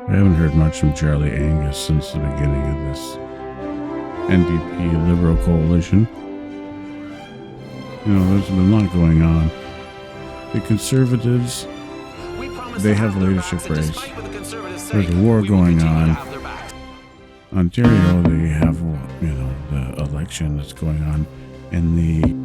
I haven't heard much from Charlie Angus since the beginning of this NDP Liberal coalition. You know, there's been a lot going on. The Conservatives, they have a leadership race. There's a war going on. Ontario, they have, you know, the election that's going on, and the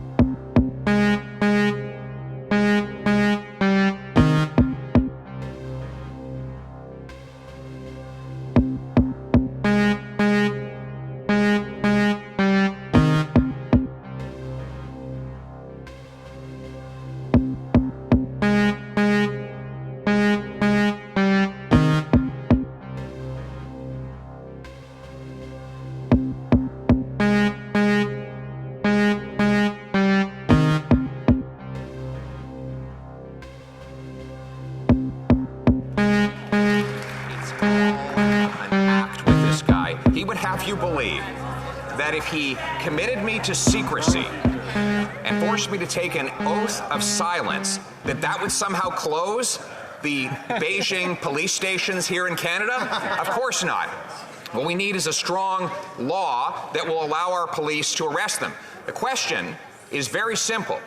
You believe that if he committed me to secrecy and forced me to take an oath of silence, that would somehow close the Beijing police stations here in Canada? Of course not. What we need is a strong law that will allow our police to arrest them. The question is very simple.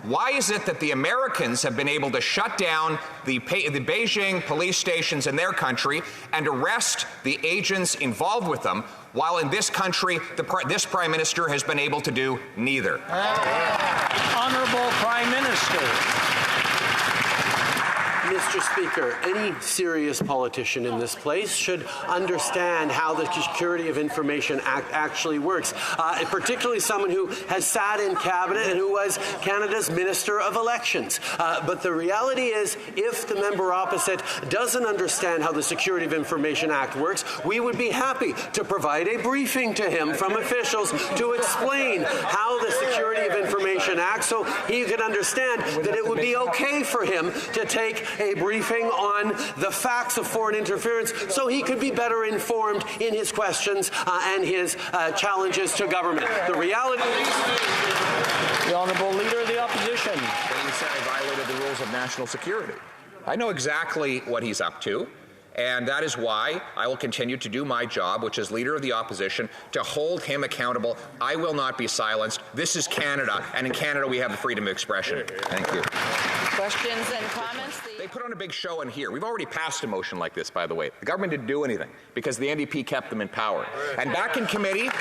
Why is it that the Americans have been able to shut down the Beijing police stations in their country and arrest the agents involved with them, while in this country, this Prime Minister has been able to do neither? Honourable Prime Minister. Mr. Speaker, any serious politician in this place should understand how the Security of Information Act actually works, particularly someone who has sat in Cabinet and who was Canada's Minister of Elections. But the reality is, if the member opposite doesn't understand how the Security of Information Act works, we would be happy to provide a briefing to him from officials to explain how the Security of Information Act, so he can understand that it would be okay for him to take a briefing on the facts of foreign interference so he could be better informed in his questions and his challenges to government. The reality is... The Honourable Leader of the Opposition. He said I violated the rules of national security. I know exactly what he's up to. And that is why I will continue to do my job, which is Leader of the Opposition, to hold him accountable. I will not be silenced. This is Canada, and in Canada we have the freedom of expression. Thank you. Questions and comments? They put on a big show in here. We've already passed a motion like this, by the way. The government didn't do anything because the NDP kept them in power. And back in committee,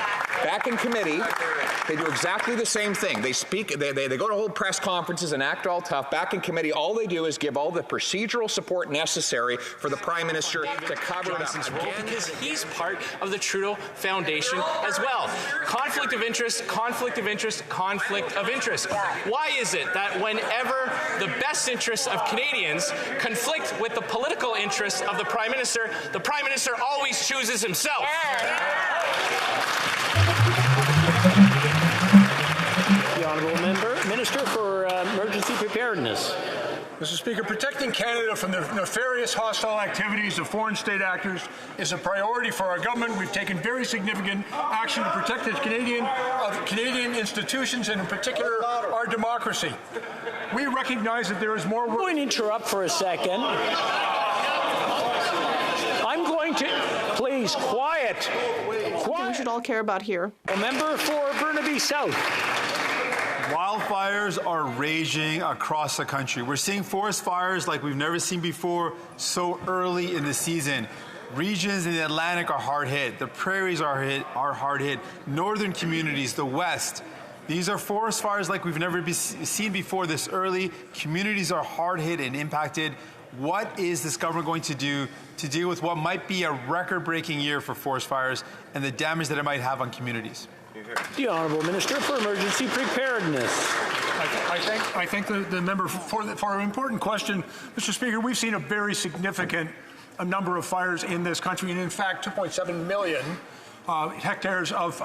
they do exactly the same thing. They speak, they go to hold press conferences and act all tough. Back in committee, all they do is give all the procedural support necessary for the Prime Minister to cover it up again. Because he's part of the Trudeau Foundation as well. Conflict of interest, conflict of interest, conflict of interest. Why is it that whenever the best interests of Canadians conflict with the political interests of the Prime Minister always chooses himself? The Honourable Minister for Emergency Preparedness. Mr. Speaker, protecting Canada from the nefarious hostile activities of foreign state actors is a priority for our government. We've taken very significant action to protect the Canadian institutions and in particular our democracy. We recognize that there is more work. I'm going to interrupt for a second. I'm going to... Please, quiet. We should all care about here. A member for Burnaby South. Wildfires are raging across the country. We're seeing forest fires like we've never seen before so early in the season. Regions in the Atlantic are hard hit. The prairies are hard hit. Northern communities, the West. These are forest fires like we've never seen before this early. Communities are hard hit and impacted. What is this government going to do to deal with what might be a record-breaking year for forest fires and the damage that it might have on communities? The Honourable Minister for Emergency Preparedness. I thank the member for an important question. Mr. Speaker, we've seen a very significant number of fires in this country, and in fact 2.7 million hectares of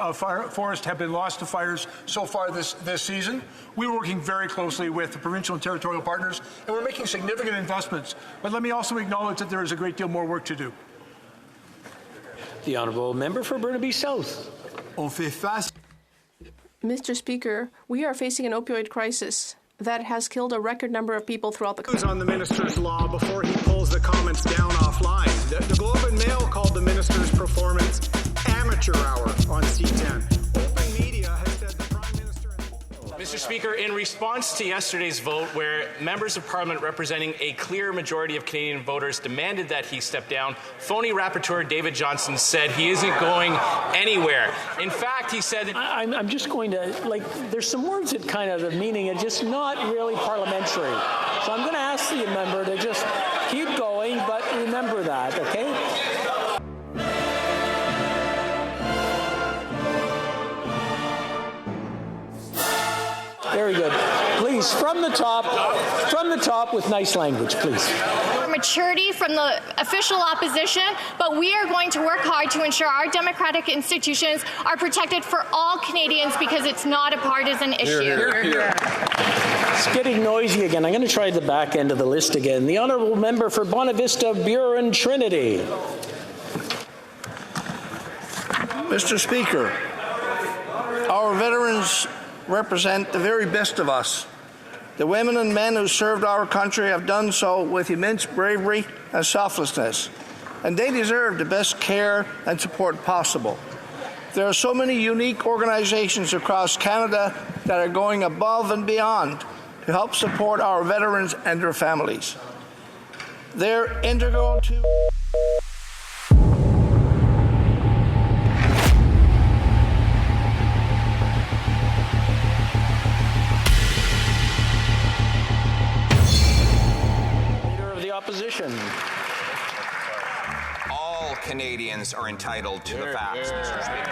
forest have been lost to fires so far this season. We're working very closely with the provincial and territorial partners, and we're making significant investments. But let me also acknowledge that there is a great deal more work to do. The Honourable Member for Burnaby South. Mr. Speaker, we are facing an opioid crisis that has killed a record number of people throughout the country. On the minister's law before he pulls the comments down offline. The Globe and Amateur Hour on C10. Open Media has said the Prime Minister... Mr. Speaker, in response to yesterday's vote where members of Parliament representing a clear majority of Canadian voters demanded that he step down, phony rapporteur David Johnston said he isn't going anywhere. In fact, he said that... I'm just going to, there's some words that kind of the meaning are just not really parliamentary. So I'm going to ask the member to just keep going, but remember that, okay? Very good. Please, from the top with nice language, please. Maturity from the official opposition, but we are going to work hard to ensure our democratic institutions are protected for all Canadians because it's not a partisan issue. Hear, hear. It's getting noisy again. I'm going to try the back end of the list again. The honourable member for Bonavista, Buren, Trinity. Mr. Speaker, our veterans represent the very best of us. The women and men who served our country have done so with immense bravery and selflessness, and they deserve the best care and support possible. There are so many unique organizations across Canada that are going above and beyond to help support our veterans and their families. They're integral to... Opposition. All Canadians are entitled to the facts, Mr. Speaker.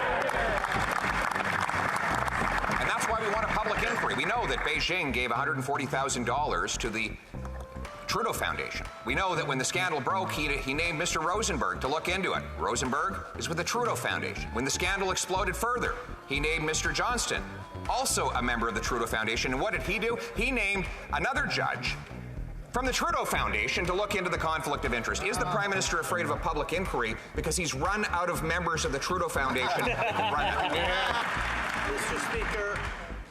And that's why we want a public inquiry. We know that Beijing gave $140,000 to the Trudeau Foundation. We know that when the scandal broke, he named Mr. Rosenberg to look into it. Rosenberg is with the Trudeau Foundation. When the scandal exploded further, he named Mr. Johnston, also a member of the Trudeau Foundation. And what did he do? He named another judge from the Trudeau Foundation to look into the conflict of interest. Is the Prime Minister afraid of a public inquiry because he's run out of members of the Trudeau Foundation? Mr. Speaker,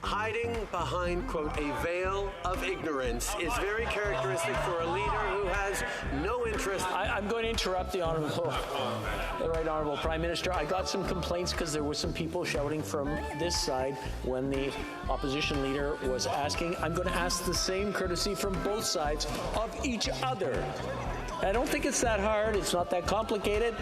hiding behind, quote, a veil of ignorance is very characteristic for a leader who has no interest. I'm going to interrupt the Right Honourable Prime Minister. I got some complaints because there were some people shouting from this side when the opposition leader was asking. I'm going to ask the same courtesy from both sides of each other. I don't think it's that hard. It's not that complicated.